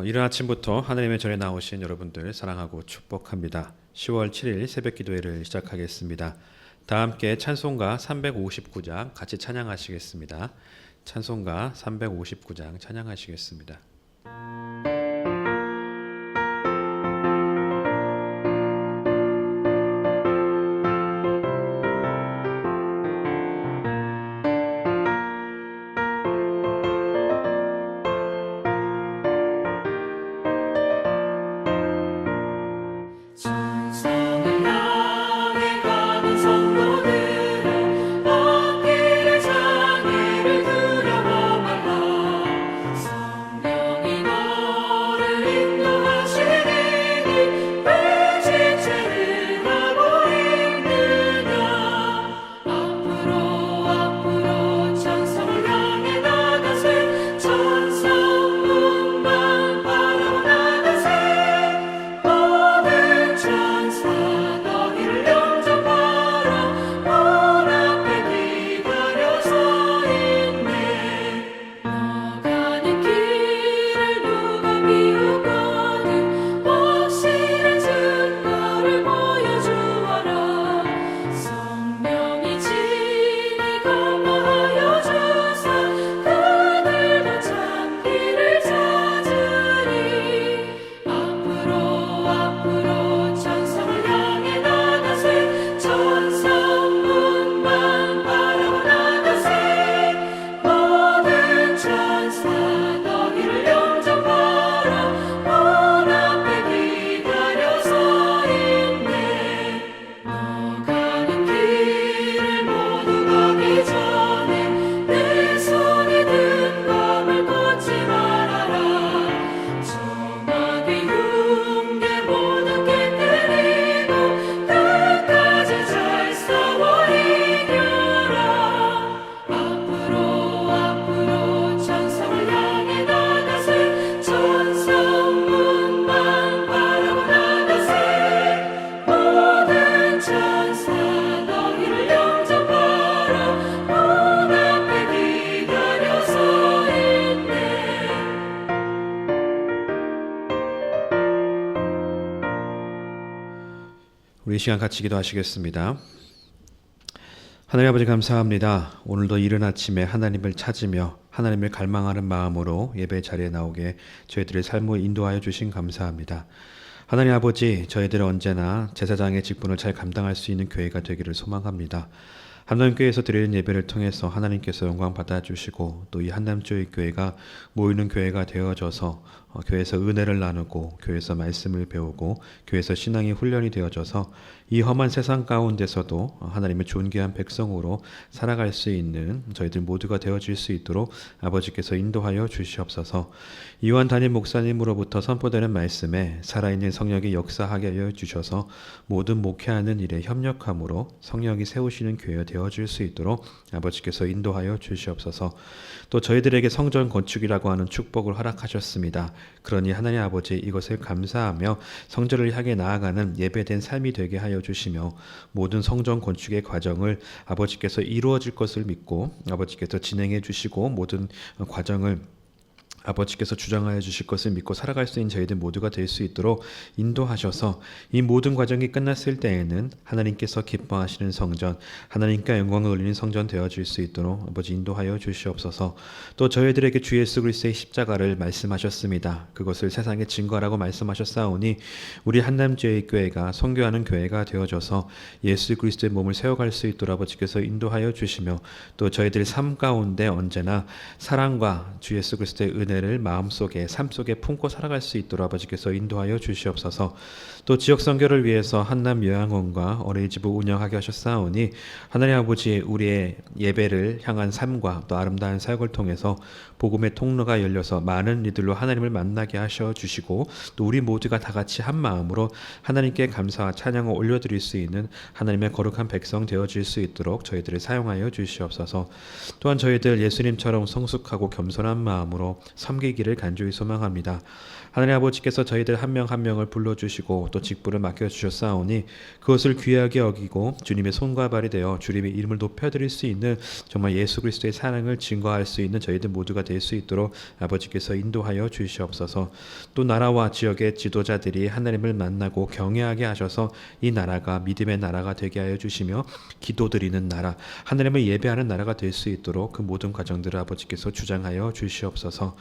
이른 아침부터 하나님의 전에 나오신 여러분들 사랑하고 축복합니다. 10월 7일 새벽 기도회를 시작하겠습니다. 다 함께 찬송가 359장 같이 찬양하시겠습니다. 찬송가 359장 찬양하시겠습니다. 우리 이 시간 같이 기도하시겠습니다. 하나님 아버지 감사합니다. 오늘도 이른 아침에 하나님을 찾으며 하나님을 갈망하는 마음으로 예배 자리에 나오게 저희들의 삶을 인도하여 주신 감사합니다. 하나님 아버지, 저희들은 언제나 제사장의 직분을 잘 감당할 수 있는 교회가 되기를 소망합니다. 한남교회에서 드리는 예배를 통해서 하나님께서 영광 받아주시고 또 이 한남교회가 모이는 교회가 되어져서 교회에서 은혜를 나누고 교회에서 말씀을 배우고 교회에서 신앙이 훈련이 되어져서 이 험한 세상 가운데서도 하나님의 존귀한 백성으로 살아갈 수 있는 저희들 모두가 되어질 수 있도록 아버지께서 인도하여 주시옵소서. 이완 담임 목사님으로부터 선포되는 말씀에 살아있는 성령이 역사하게 하여 주셔서 모든 목회하는 일에 협력함으로 성령이 세우시는 교회가 되어질 수 있도록 아버지께서 인도하여 주시옵소서. 또 저희들에게 성전 건축이라고 하는 축복을 허락하셨습니다. 그러니 하나님 아버지, 이것을 감사하며 성전을 향해 나아가는 예배된 삶이 되게 하여 주시며 모든 성전 건축의 과정을 아버지께서 이루어질 것을 믿고 아버지께서 진행해 주시고 모든 과정을 아버지께서 주장하여 주실 것을 믿고 살아갈 수 있는 저희들 모두가 될 수 있도록 인도하셔서 이 모든 과정이 끝났을 때에는 하나님께서 기뻐하시는 성전, 하나님께 영광을 올리는 성전 되어질 수 있도록 아버지 인도하여 주시옵소서. 또 저희들에게 주 예수 그리스도의 십자가를 말씀하셨습니다. 그것을 세상에 증거하라고 말씀하셨사오니 우리 한남교회가 선교하는 교회가 되어져서 예수 그리스도의 몸을 세워갈 수 있도록 아버지께서 인도하여 주시며 또 저희들 삶 가운데 언제나 사랑과 주 예수 그리스도의 은혜를 마음속에 삶 속에 품고 살아갈 수 있도록 아버지께서 인도하여 주시옵소서. 또 지역 선교를 위해서 한남 요양원과 어린이집을 운영하게 하셨사오니 하나님 아버지, 우리의 예배를 향한 삶과 또 아름다운 사역을 통해서 복음의 통로가 열려서 많은 이들로 하나님을 만나게 하셔 주시고 또 우리 모두가 다 같이 한 마음으로 하나님께 감사와 찬양을 올려드릴 수 있는 하나님의 거룩한 백성 되어질 수 있도록 저희들을 사용하여 주시옵소서. 또한 저희들 예수님처럼 성숙하고 겸손한 마음으로 섬기기를 간절히 소망합니다. 하나님 아버지께서 저희들 한 명 한 명을 불러주시고 또 직분을 맡겨주셨사오니 그것을 귀하게 여기고 주님의 손과 발이 되어 주님의 이름을 높여드릴 수 있는 정말 예수 그리스도의 사랑을 증거할 수 있는 저희들 모두가 될 수 있도록 아버지께서 인도하여 주시옵소서. 또 나라와 지역의 지도자들이 하나님을 만나고 경외하게 하셔서 이 나라가 믿음의 나라가 되게 하여 주시며 기도드리는 나라, 하나님을 예배하는 나라가 될 수 있도록 그 모든 과정들을 아버지께서 주장하여 주시옵소서.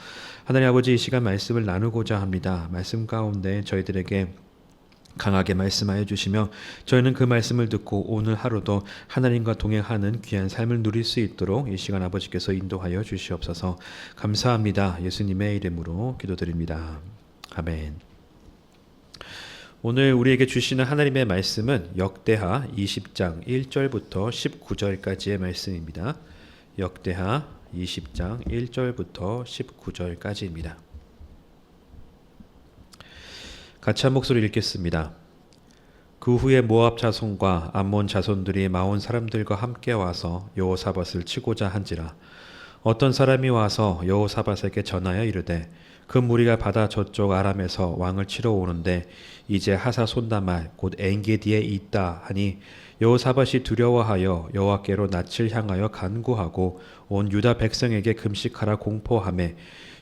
하나님 아버지, 이 시간 말씀을 나누고자 합니다. 말씀 가운데 저희들에게 강하게 말씀하여 주시며 저희는 그 말씀을 듣고 오늘 하루도 하나님과 동행하는 귀한 삶을 누릴 수 있도록 이 시간 아버지께서 인도하여 주시옵소서. 감사합니다. 예수님의 이름으로 기도드립니다. 아멘. 오늘 우리에게 주시는 하나님의 말씀은 역대하 20장 1절부터 19절까지의 말씀입니다. 역대하 20장 1절부터 19절까지입니다. 같이 한 목소리 읽겠습니다. 그 후에 모압 자손과 암몬 자손들이 마온 사람들과 함께 와서 여호사밧을 치고자 한지라. 어떤 사람이 와서 여호사밧에게 전하여 이르되 그 무리가 바다 저쪽 아람에서 왕을 치러 오는데 이제 하사손다말 곧 엔게디에 있다 하니 여호사밧이 두려워하여 여호와께로 낯을 향하여 간구하고 온 유다 백성에게 금식하라 공포하매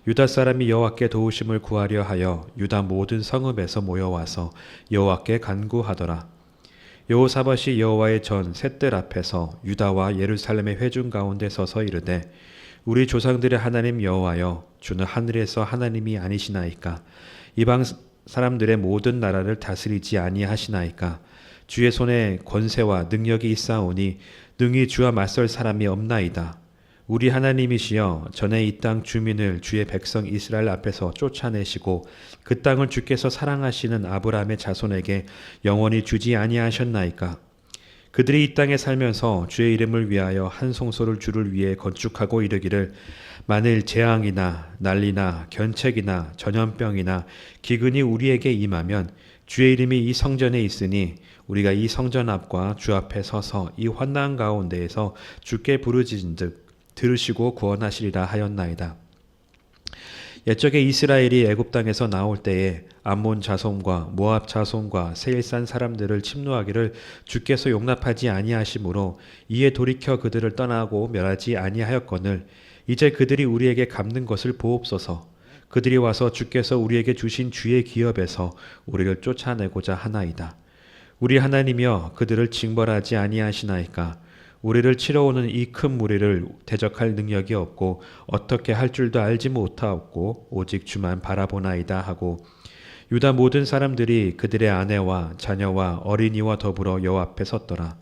유다 사람이 여호와께 도우심을 구하려 하여 유다 모든 성읍에서 모여와서 여호와께 간구하더라. 여호사밧이 여호와의 전 셋들 앞에서 유다와 예루살렘의 회중 가운데 서서 이르되 우리 조상들의 하나님 여호와여, 주는 하늘에서 하나님이 아니시나이까? 이방 사람들의 모든 나라를 다스리지 아니하시나이까? 주의 손에 권세와 능력이 있사오니 능히 주와 맞설 사람이 없나이다. 우리 하나님이시여, 전에 이 땅 주민을 주의 백성 이스라엘 앞에서 쫓아내시고 그 땅을 주께서 사랑하시는 아브라함의 자손에게 영원히 주지 아니하셨나이까? 그들이 이 땅에 살면서 주의 이름을 위하여 한 송소를 주를 위해 건축하고 이르기를 만일 재앙이나 난리나 견책이나 전염병이나 기근이 우리에게 임하면 주의 이름이 이 성전에 있으니 우리가 이 성전 앞과 주 앞에 서서 이 환난 가운데에서 주께 부르짖은즉 들으시고 구원하시리라 하였나이다. 옛적에 이스라엘이 애굽 땅에서 나올 때에 암몬 자손과 모압 자손과 세일산 사람들을 침노하기를 주께서 용납하지 아니하심으로 이에 돌이켜 그들을 떠나고 멸하지 아니하였거늘 이제 그들이 우리에게 갚는 것을 보옵소서. 그들이 와서 주께서 우리에게 주신 주의 기업에서 우리를 쫓아내고자 하나이다. 우리 하나님이여, 그들을 징벌하지 아니하시나이까? 우리를 치러 오는 이 큰 무리를 대적할 능력이 없고 어떻게 할 줄도 알지 못하옵고 오직 주만 바라보나이다 하고 유다 모든 사람들이 그들의 아내와 자녀와 어린이와 더불어 여호와 앞에 섰더라.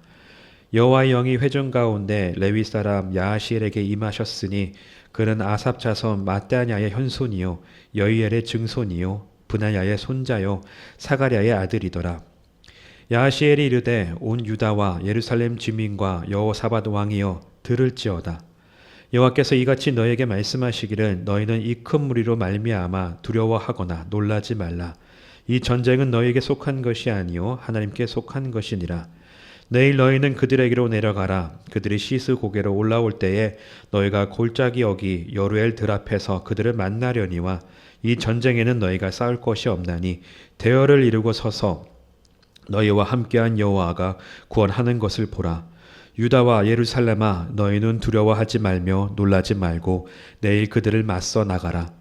여호와의 영이 회중 가운데 레위 사람 야하시엘에게 임하셨으니 그는 아삽 자손 마따냐의 현손이요 여이엘의 증손이요 브나야의 손자요 사가랴의 아들이더라. 야하시엘이 이르되 온 유다와 예루살렘 주민과 여호사밧 왕이여 들을지어다. 여호와께서 이같이 너에게 말씀하시기를 너희는 이 큰 무리로 말미암아 두려워하거나 놀라지 말라. 이 전쟁은 너희에게 속한 것이 아니요 하나님께 속한 것이니라. 내일 너희는 그들에게로 내려가라. 그들이 시스 고개로 올라올 때에 너희가 골짜기 어기 여루엘 들 앞에서 그들을 만나려니와 이 전쟁에는 너희가 싸울 것이 없나니 대열을 이루고 서서 너희와 함께한 여호와가 구원하는 것을 보라. 유다와 예루살렘아, 너희는 두려워하지 말며 놀라지 말고 내일 그들을 맞서 나가라.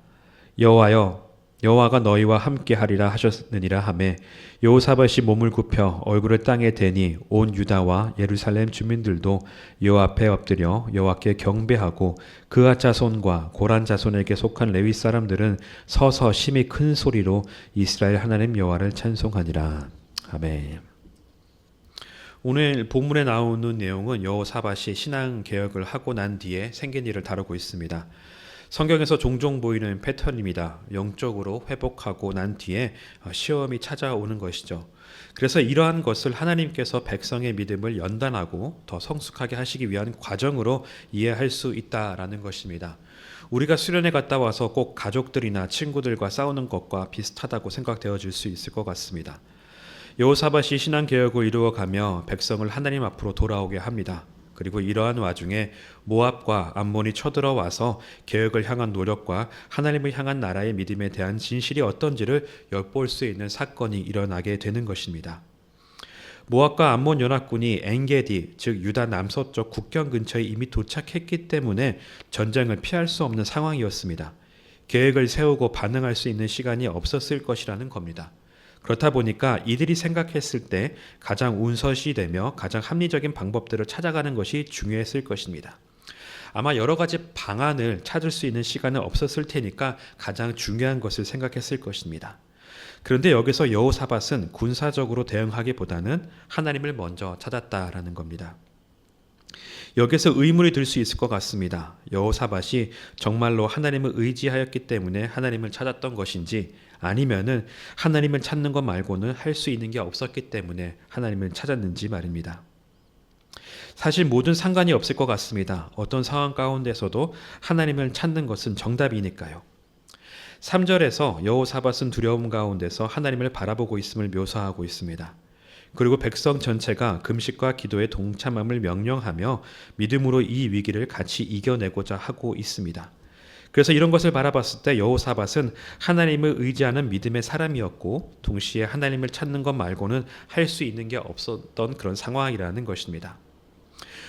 여호와여, 여호와가 너희와 함께하리라 하셨느니라 하매 여호사밧이 몸을 굽혀 얼굴을 땅에 대니 온 유다와 예루살렘 주민들도 여호와 앞에 엎드려 여호와께 경배하고 그앗 자손과 고란 자손에게 속한 레위 사람들은 서서 심히 큰 소리로 이스라엘 하나님 여호와를 찬송하니라. 아멘. 오늘 본문에 나오는 내용은 여호사밧이 신앙 개혁을 하고 난 뒤에 생긴 일을 다루고 있습니다. 성경에서 종종 보이는 패턴입니다. 영적으로 회복하고 난 뒤에 시험이 찾아오는 것이죠. 그래서 이러한 것을 하나님께서 백성의 믿음을 연단하고 더 성숙하게 하시기 위한 과정으로 이해할 수 있다라는 것입니다. 우리가 수련회 갔다 와서 꼭 가족들이나 친구들과 싸우는 것과 비슷하다고 생각되어질 수 있을 것 같습니다. 여호사밧이 신앙 개혁을 이루어가며 백성을 하나님 앞으로 돌아오게 합니다. 그리고 이러한 와중에 모압과 암몬이 쳐들어와서 개혁을 향한 노력과 하나님을 향한 나라의 믿음에 대한 진실이 어떤지를 엿볼 수 있는 사건이 일어나게 되는 것입니다. 모압과 암몬 연합군이 엔게디, 즉 유다 남서쪽 국경 근처에 이미 도착했기 때문에 전쟁을 피할 수 없는 상황이었습니다. 계획을 세우고 반응할 수 있는 시간이 없었을 것이라는 겁니다. 그렇다 보니까 이들이 생각했을 때 가장 운서시되며 가장 합리적인 방법들을 찾아가는 것이 중요했을 것입니다. 아마 여러 가지 방안을 찾을 수 있는 시간은 없었을 테니까 가장 중요한 것을 생각했을 것입니다. 그런데 여기서 여호사밧은 군사적으로 대응하기보다는 하나님을 먼저 찾았다라는 겁니다. 여기서 의문이 들 수 있을 것 같습니다. 여호사밧이 정말로 하나님을 의지하였기 때문에 하나님을 찾았던 것인지, 아니면은 하나님을 찾는 것 말고는 할 수 있는 게 없었기 때문에 하나님을 찾았는지 말입니다. 사실 모든 상관이 없을 것 같습니다. 어떤 상황 가운데서도 하나님을 찾는 것은 정답이니까요. 3절에서 여호사밧은 두려움 가운데서 하나님을 바라보고 있음을 묘사하고 있습니다. 그리고 백성 전체가 금식과 기도에 동참함을 명령하며 믿음으로 이 위기를 같이 이겨내고자 하고 있습니다. 그래서 이런 것을 바라봤을 때 여호사밧은 하나님을 의지하는 믿음의 사람이었고, 동시에 하나님을 찾는 것 말고는 할 수 있는 게 없었던 그런 상황이라는 것입니다.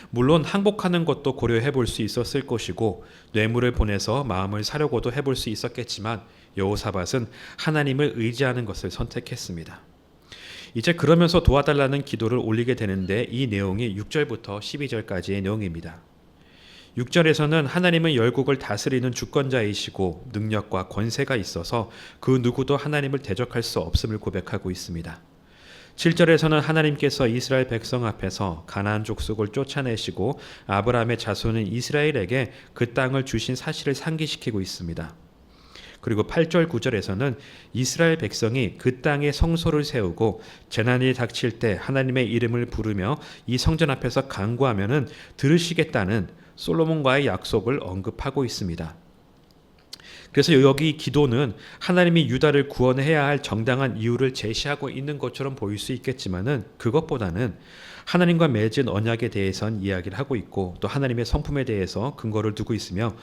물론 항복하는 것도 고려해 볼 수 있었을 것이고, 뇌물을 보내서 마음을 사려고도 해볼 수 있었겠지만 여호사밧은 하나님을 의지하는 것을 선택했습니다. 이제 그러면서 도와달라는 기도를 올리게 되는데, 이 내용이 6절부터 12절까지의 내용입니다. 6절에서는 하나님은 열국을 다스리는 주권자이시고 능력과 권세가 있어서 그 누구도 하나님을 대적할 수 없음을 고백하고 있습니다. 7절에서는 하나님께서 이스라엘 백성 앞에서 가나안 족속을 쫓아내시고 아브라함의 자손인 이스라엘에게 그 땅을 주신 사실을 상기시키고 있습니다. 그리고 8절 9절에서는 이스라엘 백성이 그 땅에 성소를 세우고 재난이 닥칠 때 하나님의 이름을 부르며 이 성전 앞에서 간구하면은 들으시겠다는 솔로몬과의 약속을 언급하고 있습니다. 그래서 여기 기도는 하나님이 유다를 구원해야 할 정당한 이유를 제시하고 있는 것처럼 보일 수 있겠지만은, 그것보다는 하나님과 맺은 언약에 대해선 이야기를 하고 있고, 또 하나님의 성품에 대해서 근거를 두고 있으며,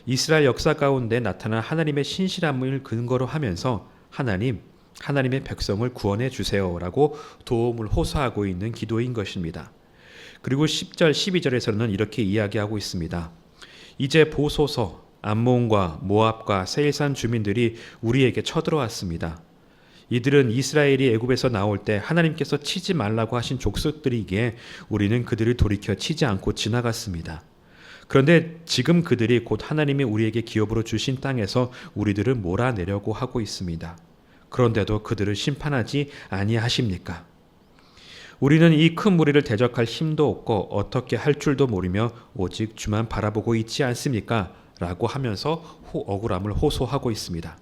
이스라엘 역사 가운데 나타난 하나님의 신실함을 근거로 하면서 하나님의 백성을 구원해 주세요라고 도움을 호소하고 있는 기도인 것입니다. 그리고 10절 12절에서는 이렇게 이야기하고 있습니다. 이제 보소서, 암몬과 모압과 세일산 주민들이 우리에게 쳐들어왔습니다. 이들은 이스라엘이 애굽에서 나올 때 하나님께서 치지 말라고 하신 족속들이기에 우리는 그들을 돌이켜 치지 않고 지나갔습니다. 그런데 지금 그들이 곧 하나님이 우리에게 기업으로 주신 땅에서 우리들을 몰아내려고 하고 있습니다. 그런데도 그들을 심판하지 아니하십니까? 우리는 이 큰 무리를 대적할 힘도 없고 어떻게 할 줄도 모르며 오직 주만 바라보고 있지 않습니까? 라고 하면서 억울함을 호소하고 있습니다.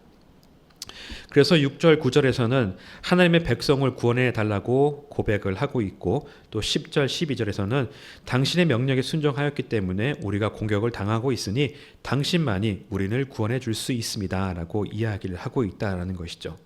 그래서 6절 9절에서는 하나님의 백성을 구원해 달라고 고백을 하고 있고, 또 10절 12절에서는 당신의 명령에 순종하였기 때문에 우리가 공격을 당하고 있으니 당신만이 우리를 구원해 줄 수 있습니다 라고 이야기를 하고 있다는 것이죠.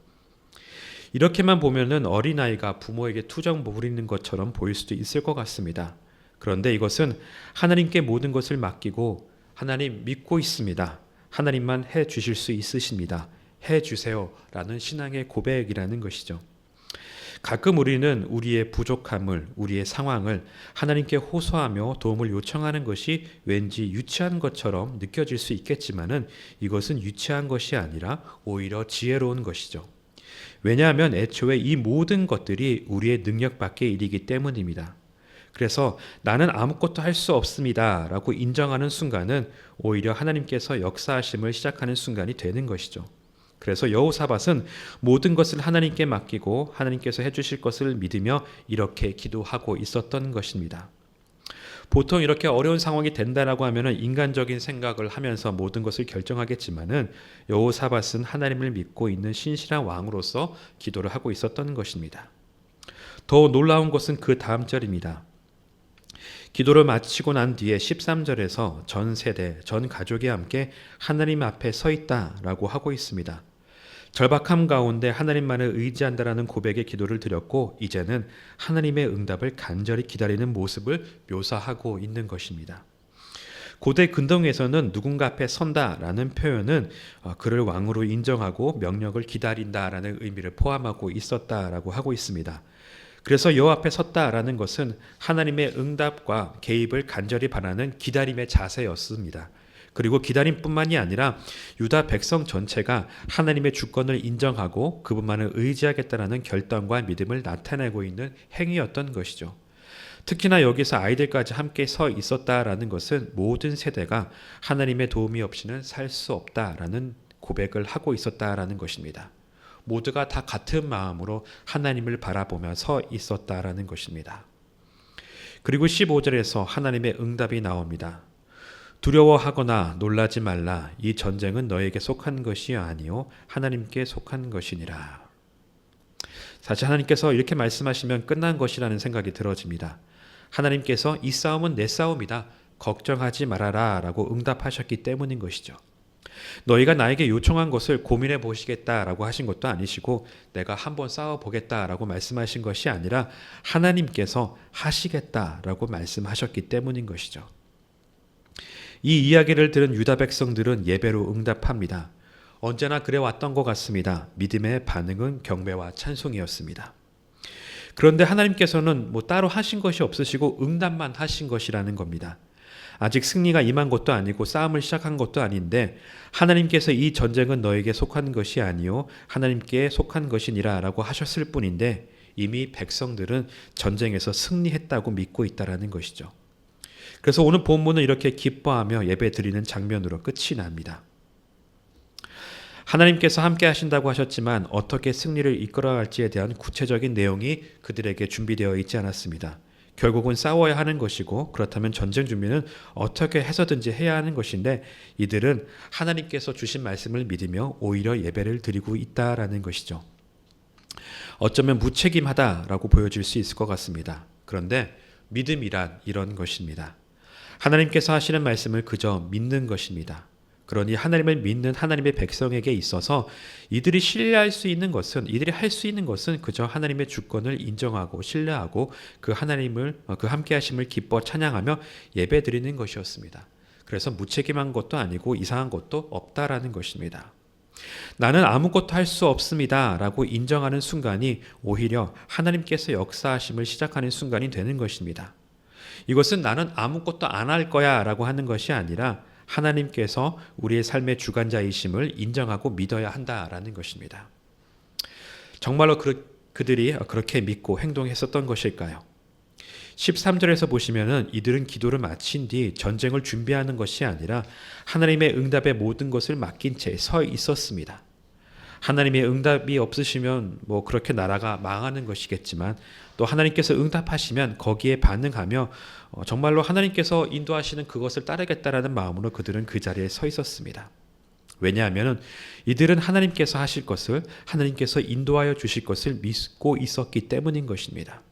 이렇게만 보면은 어린아이가 부모에게 투정 부리는 것처럼 보일 수도 있을 것 같습니다. 그런데 이것은 하나님께 모든 것을 맡기고 하나님 믿고 있습니다. 하나님만 해 주실 수 있으십니다. 해 주세요 라는 신앙의 고백이라는 것이죠. 가끔 우리는 우리의 부족함을, 우리의 상황을 하나님께 호소하며 도움을 요청하는 것이 왠지 유치한 것처럼 느껴질 수 있겠지만은, 이것은 유치한 것이 아니라 오히려 지혜로운 것이죠. 왜냐하면 애초에 이 모든 것들이 우리의 능력 밖의 일이기 때문입니다. 그래서 나는 아무것도 할 수 없습니다 라고 인정하는 순간은 오히려 하나님께서 역사하심을 시작하는 순간이 되는 것이죠. 그래서 여호사밧은 모든 것을 하나님께 맡기고 하나님께서 해주실 것을 믿으며 이렇게 기도하고 있었던 것입니다. 보통 이렇게 어려운 상황이 된다라고 하면은 인간적인 생각을 하면서 모든 것을 결정하겠지만은, 여호사밧은 하나님을 믿고 있는 신실한 왕으로서 기도를 하고 있었던 것입니다. 더 놀라운 것은 그 다음 절입니다. 기도를 마치고 난 뒤에 13절에서 전 세대, 전 가족이 함께 하나님 앞에 서 있다라고 하고 있습니다. 절박함 가운데 하나님만을 의지한다라는 고백의 기도를 드렸고 이제는 하나님의 응답을 간절히 기다리는 모습을 묘사하고 있는 것입니다. 고대 근동에서는 누군가 앞에 선다라는 표현은 그를 왕으로 인정하고 명령을 기다린다라는 의미를 포함하고 있었다라고 하고 있습니다. 그래서 여호와 앞에 섰다라는 것은 하나님의 응답과 개입을 간절히 바라는 기다림의 자세였습니다. 그리고 기다림뿐만이 아니라 유다 백성 전체가 하나님의 주권을 인정하고 그분만을 의지하겠다라는 결단과 믿음을 나타내고 있는 행위였던 것이죠. 특히나 여기서 아이들까지 함께 서 있었다라는 것은 모든 세대가 하나님의 도움이 없이는 살 수 없다라는 고백을 하고 있었다라는 것입니다. 모두가 다 같은 마음으로 하나님을 바라보며 서 있었다라는 것입니다. 그리고 15절에서 하나님의 응답이 나옵니다. 두려워하거나 놀라지 말라. 이 전쟁은 너에게 속한 것이 아니요 하나님께 속한 것이니라. 사실 하나님께서 이렇게 말씀하시면 끝난 것이라는 생각이 들어집니다. 하나님께서 이 싸움은 내 싸움이다. 걱정하지 말아라 라고 응답하셨기 때문인 것이죠. 너희가 나에게 요청한 것을 고민해 보시겠다라고 하신 것도 아니시고 내가 한번 싸워보겠다라고 말씀하신 것이 아니라 하나님께서 하시겠다라고 말씀하셨기 때문인 것이죠. 이 이야기를 들은 유다 백성들은 예배로 응답합니다. 언제나 그래왔던 것 같습니다. 믿음의 반응은 경배와 찬송이었습니다. 그런데 하나님께서는 따로 하신 것이 없으시고 응답만 하신 것이라는 겁니다. 아직 승리가 임한 것도 아니고 싸움을 시작한 것도 아닌데 하나님께서 이 전쟁은 너에게 속한 것이 아니요 하나님께 속한 것이니라 라고 하셨을 뿐인데 이미 백성들은 전쟁에서 승리했다고 믿고 있다라는 것이죠. 그래서 오늘 본문은 이렇게 기뻐하며 예배 드리는 장면으로 끝이 납니다. 하나님께서 함께 하신다고 하셨지만 어떻게 승리를 이끌어갈지에 대한 구체적인 내용이 그들에게 준비되어 있지 않았습니다. 결국은 싸워야 하는 것이고 그렇다면 전쟁 준비는 어떻게 해서든지 해야 하는 것인데 이들은 하나님께서 주신 말씀을 믿으며 오히려 예배를 드리고 있다라는 것이죠. 어쩌면 무책임하다라고 보여질 수 있을 것 같습니다. 그런데 믿음이란 이런 것입니다. 하나님께서 하시는 말씀을 그저 믿는 것입니다. 그러니 하나님을 믿는 하나님의 백성에게 있어서 이들이 신뢰할 수 있는 것은 이들이 할 수 있는 것은 그저 하나님의 주권을 인정하고 신뢰하고 그 하나님을 그 함께 하심을 기뻐 찬양하며 예배드리는 것이었습니다. 그래서 무책임한 것도 아니고 이상한 것도 없다라는 것입니다. 나는 아무것도 할 수 없습니다라고 인정하는 순간이 오히려 하나님께서 역사하심을 시작하는 순간이 되는 것입니다. 이것은 나는 아무것도 안 할 거야라고 하는 것이 아니라 하나님께서 우리의 삶의 주관자이심을 인정하고 믿어야 한다라는 것입니다. 정말로 그들이 그렇게 믿고 행동했었던 것일까요? 13절에서 보시면은 이들은 기도를 마친 뒤 전쟁을 준비하는 것이 아니라 하나님의 응답의 모든 것을 맡긴 채 서 있었습니다. 하나님의 응답이 없으시면 그렇게 나라가 망하는 것이겠지만 또 하나님께서 응답하시면 거기에 반응하며 정말로 하나님께서 인도하시는 그것을 따르겠다라는 마음으로 그들은 그 자리에 서 있었습니다. 왜냐하면 이들은 하나님께서 하실 것을 하나님께서 인도하여 주실 것을 믿고 있었기 때문인 것입니다.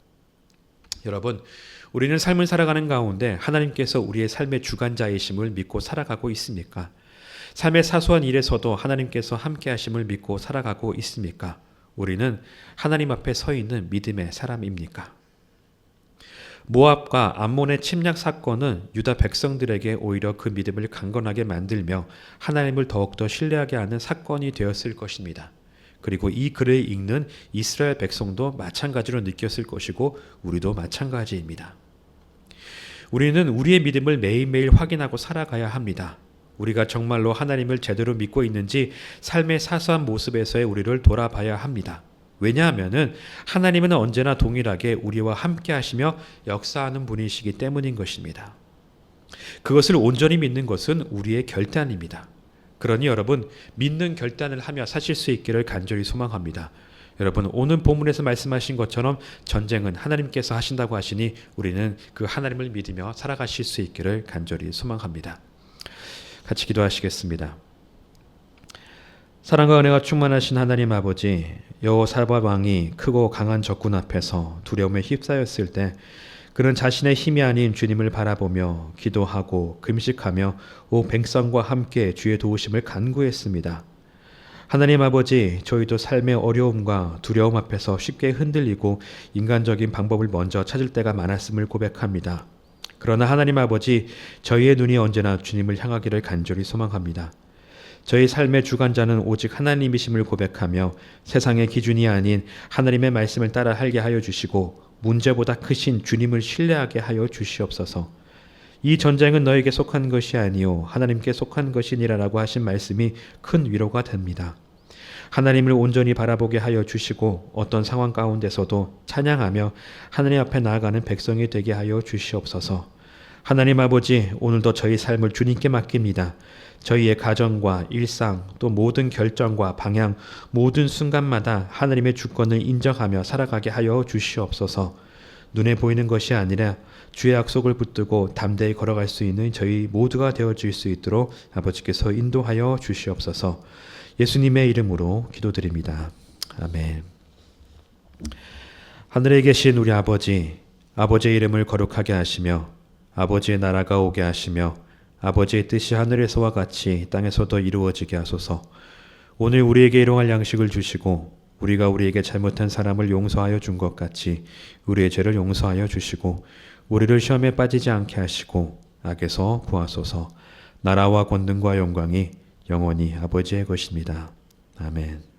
여러분, 우리는 삶을 살아가는 가운데 하나님께서 우리의 삶의 주관자이심을 믿고 살아가고 있습니까? 삶의 사소한 일에서도 하나님께서 함께 하심을 믿고 살아가고 있습니까? 우리는 하나님 앞에 서 있는 믿음의 사람입니까? 모압과 암몬의 침략 사건은 유다 백성들에게 오히려 그 믿음을 강건하게 만들며 하나님을 더욱더 신뢰하게 하는 사건이 되었을 것입니다. 그리고 이 글을 읽는 이스라엘 백성도 마찬가지로 느꼈을 것이고 우리도 마찬가지입니다. 우리는 우리의 믿음을 매일매일 확인하고 살아가야 합니다. 우리가 정말로 하나님을 제대로 믿고 있는지 삶의 사소한 모습에서의 우리를 돌아봐야 합니다. 왜냐하면 하나님은 언제나 동일하게 우리와 함께 하시며 역사하는 분이시기 때문인 것입니다. 그것을 온전히 믿는 것은 우리의 결단입니다. 그러니 여러분, 믿는 결단을 하며 사실 수 있기를 간절히 소망합니다. 여러분, 오늘 본문에서 말씀하신 것처럼 전쟁은 하나님께서 하신다고 하시니 우리는 그 하나님을 믿으며 살아가실 수 있기를 간절히 소망합니다. 같이 기도하시겠습니다. 사랑과 은혜가 충만하신 하나님 아버지, 여호사밧 왕이 크고 강한 적군 앞에서 두려움에 휩싸였을 때 그는 자신의 힘이 아닌 주님을 바라보며 기도하고 금식하며 온 백성과 함께 주의 도우심을 간구했습니다. 하나님 아버지, 저희도 삶의 어려움과 두려움 앞에서 쉽게 흔들리고 인간적인 방법을 먼저 찾을 때가 많았음을 고백합니다. 그러나 하나님 아버지, 저희의 눈이 언제나 주님을 향하기를 간절히 소망합니다. 저희 삶의 주관자는 오직 하나님이심을 고백하며 세상의 기준이 아닌 하나님의 말씀을 따라 살게 하여 주시고 문제보다 크신 주님을 신뢰하게 하여 주시옵소서. 이 전쟁은 너에게 속한 것이 아니요 하나님께 속한 것이니라라고 하신 말씀이 큰 위로가 됩니다. 하나님을 온전히 바라보게 하여 주시고 어떤 상황 가운데서도 찬양하며 하나님 앞에 나아가는 백성이 되게 하여 주시옵소서. 하나님 아버지, 오늘도 저희 삶을 주님께 맡깁니다. 저희의 가정과 일상, 또 모든 결정과 방향, 모든 순간마다 하나님의 주권을 인정하며 살아가게 하여 주시옵소서. 눈에 보이는 것이 아니라 주의 약속을 붙들고 담대히 걸어갈 수 있는 저희 모두가 되어줄 수 있도록 아버지께서 인도하여 주시옵소서. 예수님의 이름으로 기도드립니다. 아멘. 하늘에 계신 우리 아버지, 아버지의 이름을 거룩하게 하시며 아버지의 나라가 오게 하시며 아버지의 뜻이 하늘에서와 같이 땅에서도 이루어지게 하소서. 오늘 우리에게 일용할 양식을 주시고 우리가 우리에게 잘못한 사람을 용서하여 준 것 같이 우리의 죄를 용서하여 주시고 우리를 시험에 빠지지 않게 하시고 악에서 구하소서. 나라와 권능과 영광이 영원히 아버지의 것입니다. 아멘.